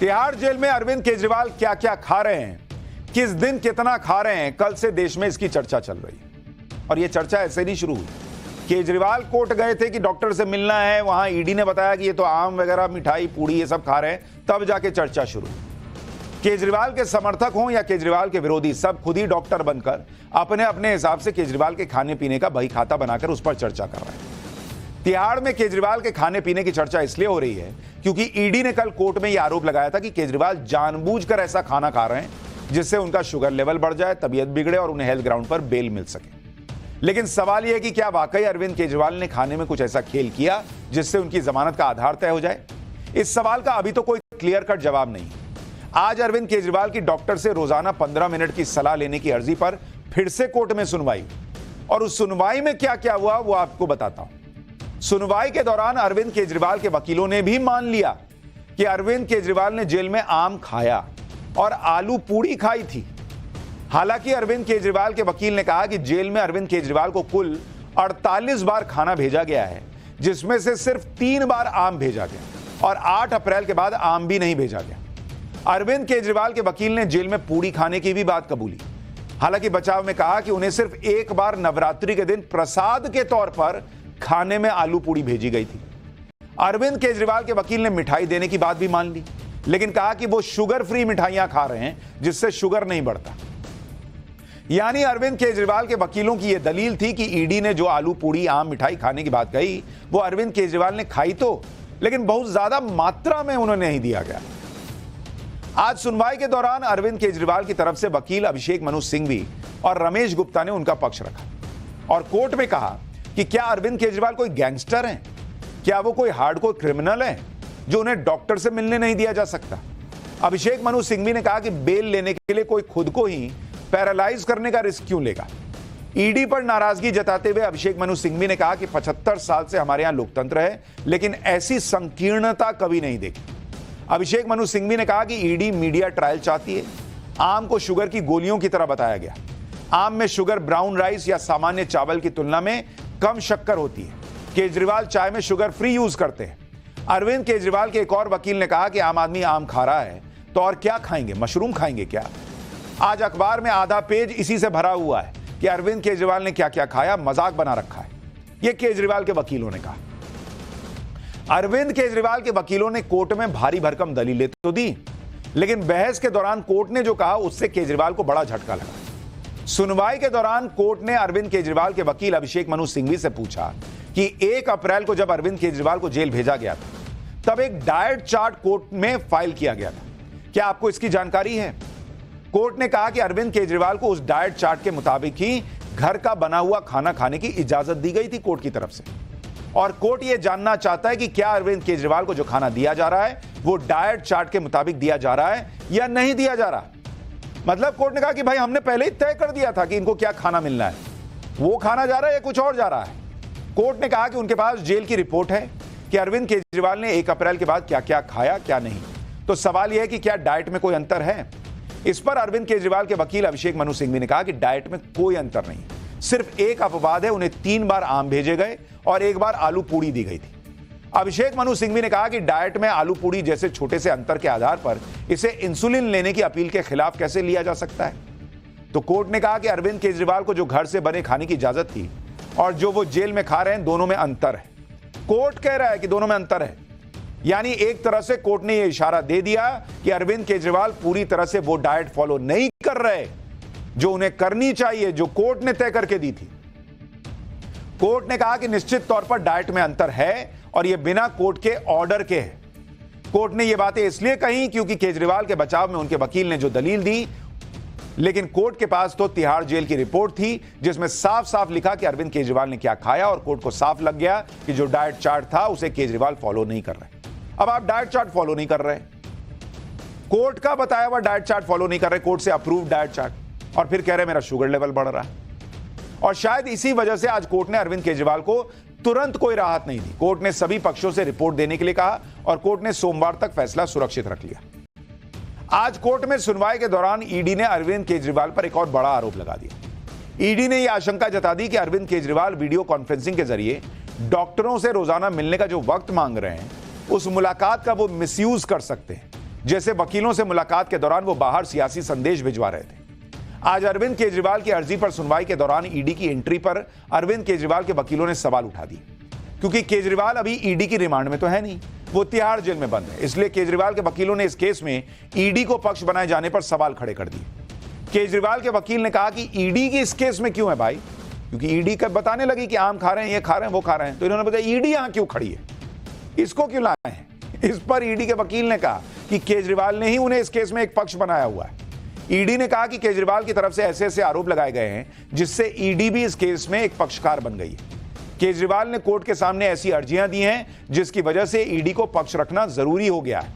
Tihar jail में अरविंद केजरीवाल क्या क्या खा रहे हैं, किस दिन कितना खा रहे हैं, कल से देश में इसकी चर्चा चल रही है। और यह चर्चा ऐसे नहीं शुरू हुई। केजरीवाल कोर्ट गए थे कि डॉक्टर से मिलना है, वहां ईडी ने बताया कि ये तो आम वगैरह मिठाई पूड़ी ये सब खा रहे हैं, तब जाके चर्चा शुरू। केजरीवाल के समर्थक हों या केजरीवाल के विरोधी, सब खुद ही डॉक्टर बनकर अपने अपने हिसाब से केजरीवाल के खाने पीने का बही खाता बनाकर उस पर चर्चा कर रहे हैं। तिहाड़ में केजरीवाल के खाने पीने की चर्चा इसलिए हो रही है क्योंकि ईडी ने कल कोर्ट में यह आरोप लगाया था कि केजरीवाल जानबूझकर ऐसा खाना खा रहे हैं जिससे उनका शुगर लेवल बढ़ जाए, तबीयत बिगड़े और उन्हें हेल्थ ग्राउंड पर बेल मिल सके। लेकिन सवाल यह है कि क्या वाकई अरविंद केजरीवाल ने खाने में कुछ ऐसा खेल किया जिससे उनकी जमानत का आधार तय हो जाए? इस सवाल का अभी तो कोई क्लियर कट जवाब नहीं। आज अरविंद केजरीवाल की डॉक्टर से रोजाना 15 मिनट की सलाह लेने की अर्जी पर फिर से कोर्ट में सुनवाई, और उस सुनवाई में क्या क्या हुआ वो आपको बताता हूं। सुनवाई के दौरान अरविंद केजरीवाल के वकीलों ने भी मान लिया कि अरविंद केजरीवाल ने जेल में आम खाया और आलू पूड़ी खाई थी। हालांकि अरविंद केजरीवाल के वकील ने कहा कि जेल में अरविंद केजरीवाल को कुल 48 बार खाना भेजा गया है, जिसमें से सिर्फ 3 बार आम भेजा गया और 8 अप्रैल के बाद आम भी नहीं भेजा गया। अरविंद केजरीवाल के वकील ने जेल में पूड़ी खाने की भी बात कबूली। हालांकि बचाव में कहा कि उन्हें सिर्फ एक बार नवरात्रि के दिन प्रसाद के तौर पर खाने में आलू पूड़ी भेजी गई थी। अरविंद केजरीवाल के वकील ने मिठाई देने की बात भी मान ली, लेकिन कहा कि वो शुगर फ्री मिठाइयां खा रहे हैं जिससे शुगर नहीं बढ़ता। यानी अरविंद केजरीवाल के वकीलों की यह दलील थी कि ईडी ने जो आलू पूड़ी आम मिठाई खाने की बात कही वो अरविंद केजरीवाल ने खाई तो, लेकिन बहुत ज्यादा मात्रा में उन्हें नहीं दिया गया। आज सुनवाई के दौरान अरविंद केजरीवाल की तरफ से वकील अभिषेक मनु सिंघवी और रमेश गुप्ता ने उनका पक्ष रखा और कोर्ट में कहा कि क्या अरविंद केजरीवाल कोई गैंगस्टर हैं? क्या वो कोई हार्डकोर क्रिमिनल हैं जो उन्हें डॉक्टर से मिलने नहीं दिया जा सकता? अभिषेक मनु सिंघवी ने कहा कि बेल लेने के लिए कोई खुद को ही पैरालाइज करने का रिस्क क्यों लेगा? ईडी पर नाराजगी जताते हुए अभिषेक मनु सिंघवी ने कहा कि 75 साल से हमारे यहां लोकतंत्र है, लेकिन ऐसी संकीर्णता कभी नहीं देखी। अभिषेक मनु सिंघवी ने कहा कि ईडी मीडिया ट्रायल चाहती है। आम को शुगर की गोलियों की तरह बताया गया। आम में शुगर ब्राउन राइस या सामान्य चावल की तुलना में कम शक्कर होती है। केजरीवाल चाय में शुगर फ्री यूज करते हैं। अरविंद केजरीवाल के एक और वकील ने कहा कि आम आदमी आम खा रहा है तो और क्या खाएंगे, मशरूम खाएंगे क्या? आज अखबार में आधा पेज इसी से भरा हुआ है कि अरविंद केजरीवाल ने क्या क्या खाया, मजाक बना रखा है। यह केजरीवाल के वकीलों ने कहा। अरविंद केजरीवाल के वकीलों ने कोर्ट में भारी भरकम दलीलें तो दी, लेकिन बहस के दौरान कोर्ट ने जो कहा उससे केजरीवाल को बड़ा झटका लगा। सुनवाई के दौरान कोर्ट ने अरविंद केजरीवाल के वकील अभिषेक मनु सिंघवी से पूछा कि 1 अप्रैल को जब अरविंद केजरीवाल को जेल भेजा गया था तब एक डाइट चार्ट कोर्ट में फाइल किया गया था, क्या आपको इसकी जानकारी है? कोर्ट ने कहा कि अरविंद केजरीवाल को उस डाइट चार्ट के मुताबिक ही घर का बना हुआ खाना खाने की इजाजत दी गई थी कोर्ट की तरफ से, और कोर्ट यह जानना चाहता है कि क्या अरविंद केजरीवाल को जो खाना दिया जा रहा है वो डाइट चार्ट के मुताबिक दिया जा रहा है या नहीं दिया जा रहा। मतलब कोर्ट ने कहा कि भाई हमने पहले ही तय कर दिया था कि इनको क्या खाना मिलना है, वो खाना जा रहा है या कुछ और जा रहा है। कोर्ट ने कहा कि उनके पास जेल की रिपोर्ट है कि अरविंद केजरीवाल ने 1 अप्रैल के बाद क्या क्या खाया क्या नहीं। तो सवाल यह है कि क्या डाइट में कोई अंतर है? इस पर अरविंद केजरीवाल के वकील अभिषेक मनु सिंघवी ने कहा कि डाइट में कोई अंतर नहीं, सिर्फ एक अपवाद है, उन्हें 3 बार आम भेजे गए और 1 बार आलू पूड़ी दी गई थी। अभिषेक मनु सिंघवी ने कहा कि डाइट में आलू पूड़ी जैसे छोटे से अंतर के आधार पर इसे इंसुलिन लेने की अपील के खिलाफ कैसे लिया जा सकता है। तो कोर्ट ने कहा कि अरविंद केजरीवाल को जो घर से बने खाने की इजाजत थी और जो वो जेल में खा रहे हैं दोनों में अंतर है। कोर्ट कह रहा है कि दोनों में अंतर है, यानी एक तरह से कोर्ट ने यह इशारा दे दिया कि अरविंद केजरीवाल पूरी तरह से वो डाइट फॉलो नहीं कर रहे जो उन्हें करनी चाहिए, जो कोर्ट ने तय करके दी थी। कोर्ट ने कहा कि निश्चित तौर पर डाइट में अंतर है और यह बिना कोर्ट के ऑर्डर के है। कोर्ट ने यह बातें इसलिए कही क्योंकि केजरीवाल के बचाव में उनके वकील ने जो दलील दी, लेकिन कोर्ट के पास तो तिहाड़ जेल की रिपोर्ट थी जिसमें साफ साफ लिखा कि अरविंद केजरीवाल ने क्या खाया, और कोर्ट को साफ लग गया कि जो डाइट चार्ट था उसे केजरीवाल फॉलो नहीं कर रहे। अब आप डाइट चार्ट फॉलो नहीं कर रहे, कोर्ट का बताया हुआ डाइट चार्ट फॉलो नहीं कर रहे, कोर्ट से अप्रूव डाइट चार्ट, और फिर कह रहे मेरा शुगर लेवल बढ़ रहा है। और शायद इसी वजह से आज कोर्ट ने अरविंद केजरीवाल को तुरंत कोई राहत नहीं दी। कोर्ट ने सभी पक्षों से रिपोर्ट देने के लिए कहा और कोर्ट ने सोमवार तक फैसला सुरक्षित रख लिया। आज कोर्ट में सुनवाई के दौरान ईडी ने अरविंद केजरीवाल पर एक और बड़ा आरोप लगा दिया। ईडी ने यह आशंका जता दी कि अरविंद केजरीवाल वीडियो कॉन्फ्रेंसिंग के जरिए डॉक्टरों से रोजाना मिलने का जो वक्त मांग रहे हैं उस मुलाकात का वो मिसयूज कर सकते हैं जैसे वकीलों से मुलाकात के दौरान वो बाहर सियासी संदेश भिजवा रहे थे। आज अरविंद केजरीवाल की अर्जी पर सुनवाई के दौरान ईडी की एंट्री पर अरविंद केजरीवाल के वकीलों ने सवाल उठा दिए, क्योंकि केजरीवाल अभी ईडी की रिमांड में तो है नहीं, वो तिहाड़ जेल में बंद है। इसलिए केजरीवाल के वकीलों ने इस केस में ईडी को पक्ष बनाए जाने पर सवाल खड़े कर दिए। केजरीवाल के वकील ने कहा कि ईडी की इस केस में क्यों है भाई, क्योंकि ईडी का बताने लगी कि आम खा रहे हैं, ये खा रहे हैं, वो खा रहे हैं, तो इन्होंने बताया ईडी यहां क्यों खड़ी है, इसको क्यों लाए हैं। इस पर ईडी के वकील ने कहा कि केजरीवाल ने ही उन्हें इस केस में एक पक्ष बनाया हुआ है। ईडी ने कहा कि केजरीवाल की तरफ से ऐसे ऐसे आरोप लगाए गए हैं जिससे ईडी भी इस केस में एक पक्षकार बन गई है। केजरीवाल ने कोर्ट के सामने ऐसी अर्जियां दी हैं जिसकी वजह से ईडी को पक्ष रखना जरूरी हो गया है।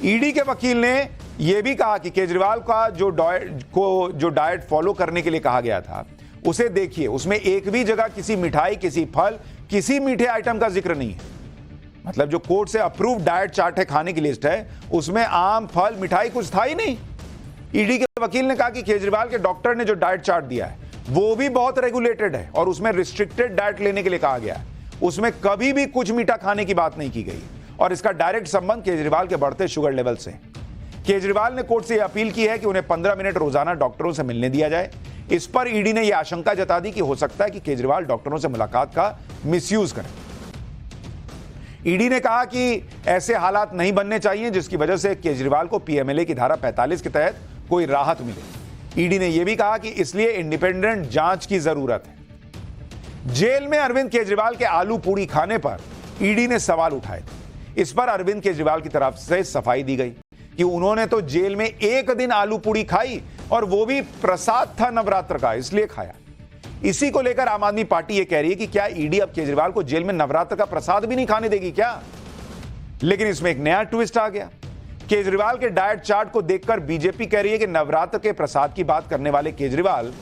ईडी के वकील ने यह भी कहा कि केजरीवाल का जो डाइट फॉलो करने के लिए कहा गया था उसे देखिए, उसमें एक भी जगह किसी मिठाई, किसी फल, किसी मीठे आइटम का जिक्र नहीं है। मतलब जो कोर्ट से अप्रूव डाइट चार्ट है, खाने की लिस्ट है, उसमें आम, फल, मिठाई कुछ था ही नहीं। ईडी के वकील ने कहा कि केजरीवाल के डॉक्टर ने जो डाइट चार्ट दिया है वो भी बहुत रेगुलेटेड है और उसमें रिस्ट्रिक्टेड डाइट लेने के लिए कहा गया है। उसमें कभी भी कुछ मीठा खाने की बात नहीं की गई और इसका डायरेक्ट संबंध केजरीवाल के बढ़ते शुगर लेवल से। केजरीवाल ने कोर्ट से अपील की है कि उन्हें 15 मिनट रोजाना डॉक्टरों से मिलने दिया जाए। इस पर ईडी ने यह आशंका जता दी कि हो सकता है कि केजरीवाल डॉक्टरों से मुलाकात का मिसयूज करें। ईडी ने कहा कि ऐसे हालात नहीं बनने चाहिए जिसकी वजह से केजरीवाल को पीएमएलए की धारा 45 के तहत कोई राहत मिले। ईडी ने यह भी कहा कि इसलिए इंडिपेंडेंट जांच की जरूरत है। जेल में अरविंद केजरीवाल के आलू पूड़ी खाने पर ईडी ने सवाल उठाए थे। इस पर अरविंद केजरीवाल की तरफ से सफाई दी गई कि उन्होंने तो जेल में एक दिन आलू पूड़ी खाई और वो भी प्रसाद था नवरात्र का, इसलिए खाया। इसी को लेकर आम आदमी पार्टी ये कह रही है कि क्या ईडी अब केजरीवाल को जेल में नवरात्र का प्रसाद भी नहीं खाने देगी क्या? लेकिन इसमें एक नया ट्विस्ट आ गया। केजरीवाल के डाइट चार्ट को देखकर बीजेपी कह रही है कि नवरात्र के प्रसाद की बात करने वाले केजरीवाल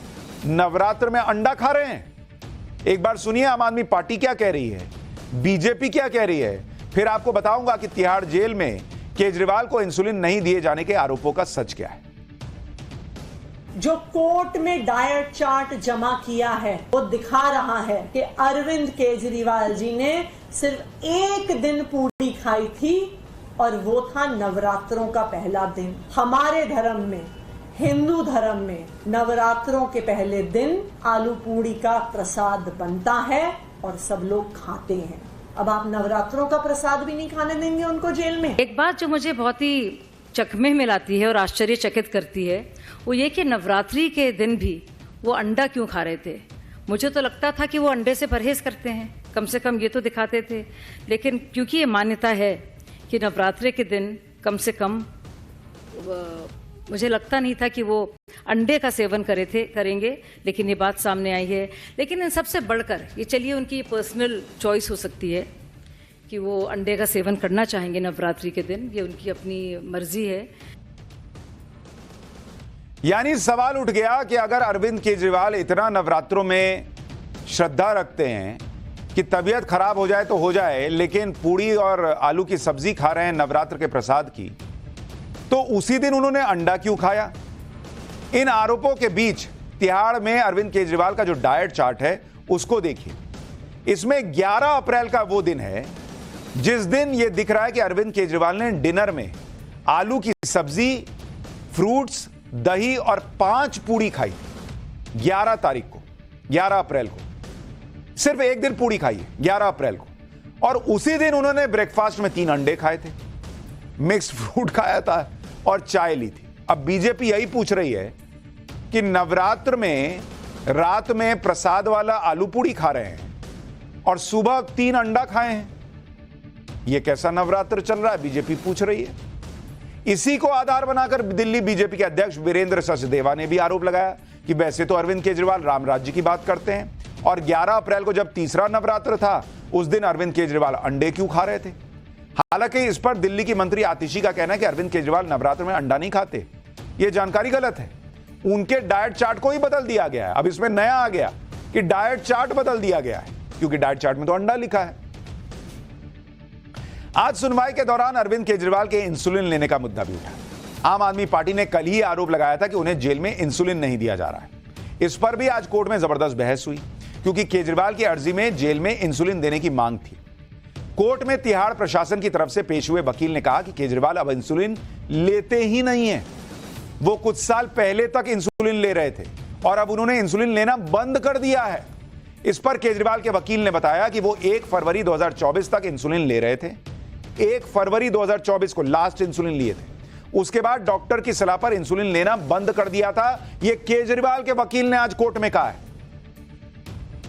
नवरात्र में अंडा खा रहे हैं। एक बार सुनिए आम आदमी पार्टी क्या कह रही है, बीजेपी क्या कह रही है, फिर आपको बताऊंगा कि तिहाड़ जेल में केजरीवाल को इंसुलिन नहीं दिए जाने के आरोपों का सच क्या है। जो कोर्ट में डाइट चार्ट जमा किया है वो दिखा रहा है कि अरविंद केजरीवाल जी ने सिर्फ एक दिन पूरी खाई थी और वो था नवरात्रों का पहला दिन। हमारे धर्म में, हिंदू धर्म में, नवरात्रों के पहले दिन आलू पूड़ी का प्रसाद बनता है और सब लोग खाते हैं। अब आप नवरात्रों का प्रसाद भी नहीं खाने देंगे उनको जेल में? एक बात जो मुझे बहुत ही चकमे में लाती है और आश्चर्यचकित करती है वो ये कि नवरात्रि के दिन भी वो अंडा क्यों खा रहे थे। मुझे तो लगता था कि वो अंडे से परहेज करते हैं, कम से कम ये तो दिखाते थे। लेकिन क्योंकि ये मान्यता है कि नवरात्रि के दिन कम से कम, मुझे लगता नहीं था कि वो अंडे का सेवन करेंगे, लेकिन ये बात सामने आई है। लेकिन इन सबसे बढ़कर ये, चलिए उनकी पर्सनल चॉइस हो सकती है कि वो अंडे का सेवन करना चाहेंगे नवरात्रि के दिन, ये उनकी अपनी मर्जी है। यानी सवाल उठ गया कि अगर अरविंद केजरीवाल इतना नवरात्रों में श्रद्धा रखते हैं कि तबीयत खराब हो जाए तो हो जाए, लेकिन पूड़ी और आलू की सब्जी खा रहे हैं नवरात्र के प्रसाद की, तो उसी दिन उन्होंने अंडा क्यों खाया? इन आरोपों के बीच तिहाड़ में अरविंद केजरीवाल का जो डाइट चार्ट है उसको देखिए। इसमें 11 अप्रैल का वो दिन है जिस दिन यह दिख रहा है कि अरविंद केजरीवाल ने डिनर में आलू की सब्जी, फ्रूट्स, दही और 5 पूड़ी खाई। 11 तारीख को, 11 अप्रैल को सिर्फ एक दिन पूड़ी खाई है, 11 अप्रैल को। और उसी दिन उन्होंने ब्रेकफास्ट में 3 अंडे खाए थे, मिक्स फ्रूट खाया था और चाय ली थी। अब बीजेपी यही पूछ रही है कि नवरात्र में रात में प्रसाद वाला आलू पूड़ी खा रहे हैं और सुबह 3 अंडा खाए हैं, यह कैसा नवरात्र चल रहा है? बीजेपी पूछ रही है। इसी को आधार बनाकर दिल्ली बीजेपी के अध्यक्ष वीरेंद्र सचदेवा ने भी आरोप लगाया कि वैसे तो अरविंद केजरीवाल राम राज्य की बात करते हैं और 11 अप्रैल को जब तीसरा नवरात्र था उस दिन अरविंद केजरीवाल अंडे क्यों खा रहे थे? हालांकि इस पर दिल्ली की मंत्री आतिशी का कहना है कि अरविंद केजरीवाल नवरात्र में अंडा नहीं खाते। यह जानकारी गलत है, उनके डाइट चार्ट को ही बदल दिया गया है। अब इसमें नया आ गया कि डाइट चार्ट बदल दिया गया है, क्योंकि डाइट चार्ट में तो अंडा लिखा है। आज सुनवाई के दौरान अरविंद केजरीवाल के इंसुलिन लेने का मुद्दा भी उठा। आम आदमी पार्टी ने कल ही आरोप लगाया था कि उन्हें जेल में इंसुलिन नहीं दिया जा रहा है। इस पर भी आज कोर्ट में जबरदस्त बहस हुई, क्योंकि केजरीवाल की अर्जी में जेल में इंसुलिन देने की मांग थी। कोर्ट में तिहाड़ प्रशासन की तरफ से पेश हुए वकील ने कहा कि केजरीवाल अब इंसुलिन लेते ही नहीं है। वो कुछ साल पहले तक इंसुलिन ले रहे थे और अब उन्होंने इंसुलिन लेना बंद कर दिया है। इस पर केजरीवाल के वकील ने बताया कि वो 1 फरवरी 2024 तक इंसुलिन ले रहे थे। 1 फरवरी 2024 को लास्ट इंसुलिन लिए थे। उसके बाद डॉक्टर की सलाह पर इंसुलिन लेना बंद कर दिया था। यह केजरीवाल के वकील ने आज कोर्ट में कहा है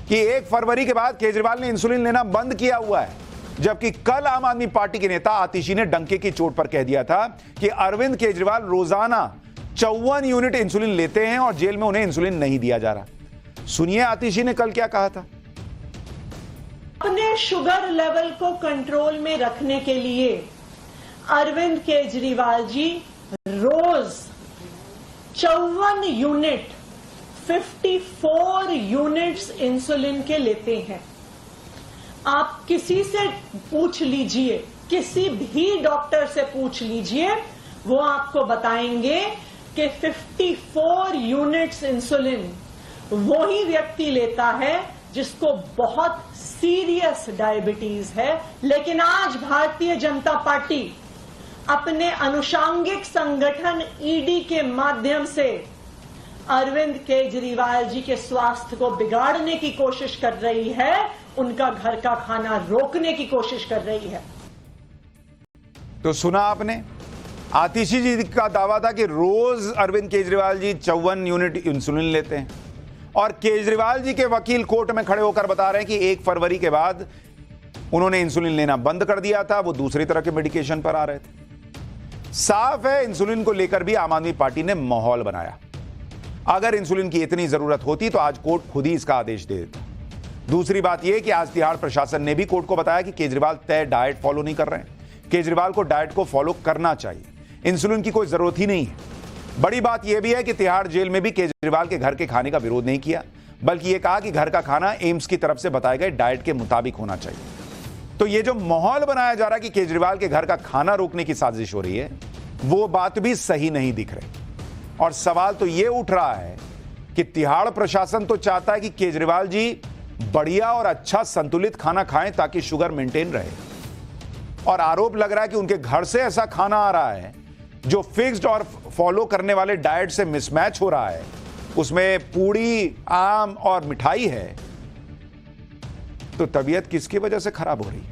कि 1 फरवरी के बाद केजरीवाल ने इंसुलिन लेना बंद किया हुआ है, जबकि कल आम आदमी पार्टी के नेता आतिशी ने डंके की चोट पर कह दिया था कि अरविंद केजरीवाल रोजाना 54 यूनिट इंसुलिन लेते हैं और जेल में उन्हें इंसुलिन नहीं दिया जा रहा। सुनिए आतिशी ने कल क्या कहा था। अपने शुगर लेवल को कंट्रोल में रखने के लिए अरविंद केजरीवाल जी रोज 54 यूनिट 54 यूनिट्स इंसुलिन के लेते हैं। आप किसी से पूछ लीजिए, किसी भी डॉक्टर से पूछ लीजिए, वो आपको बताएंगे कि 54 यूनिट्स इंसुलिन वो ही व्यक्ति लेता है जिसको बहुत सीरियस डायबिटीज है। लेकिन आज भारतीय जनता पार्टी अपने अनुषांगिक संगठन ईडी के माध्यम से अरविंद केजरीवाल जी के स्वास्थ्य को बिगाड़ने की कोशिश कर रही है, उनका घर का खाना रोकने की कोशिश कर रही है। तो सुना आपने, आतिशी जी का दावा था कि रोज अरविंद केजरीवाल जी 54 यूनिट इंसुलिन लेते हैं और केजरीवाल जी के वकील कोर्ट में खड़े होकर बता रहे हैं कि 1 फरवरी के बाद उन्होंने इंसुलिन लेना बंद कर दिया था, वो दूसरी तरह के मेडिकेशन पर आ रहे थे। साफ है, इंसुलिन को लेकर भी आम आदमी पार्टी ने माहौल बनाया। अगर इंसुलिन की इतनी जरूरत होती तो आज कोर्ट खुद ही इसका आदेश दे देता। दूसरी बात यह कि आज तिहाड़ प्रशासन ने भी कोर्ट को बताया कि केजरीवाल तय डाइट फॉलो नहीं कर रहे हैं। केजरीवाल को डाइट को फॉलो करना चाहिए, इंसुलिन की कोई जरूरत ही नहीं है। बड़ी बात यह भी है कि तिहाड़ जेल में भी केजरीवाल के घर के खाने का विरोध नहीं किया, बल्कि यह कहा कि घर का खाना एम्स की तरफ से बताए गए डाइट के मुताबिक होना चाहिए। तो यह जो माहौल बनाया जा रहा है कि केजरीवाल के घर का खाना रोकने की साजिश हो रही है, वो बात भी सही नहीं दिख रही। और सवाल तो यह उठ रहा है कि तिहाड़ प्रशासन तो चाहता है कि केजरीवाल जी बढ़िया और अच्छा संतुलित खाना खाएं ताकि शुगर मेंटेन रहे, और आरोप लग रहा है कि उनके घर से ऐसा खाना आ रहा है जो फिक्स्ड और फॉलो करने वाले डाइट से मिसमैच हो रहा है। उसमें पूड़ी, आम और मिठाई है। तो तबीयत किसकी वजह से खराब हो रही है?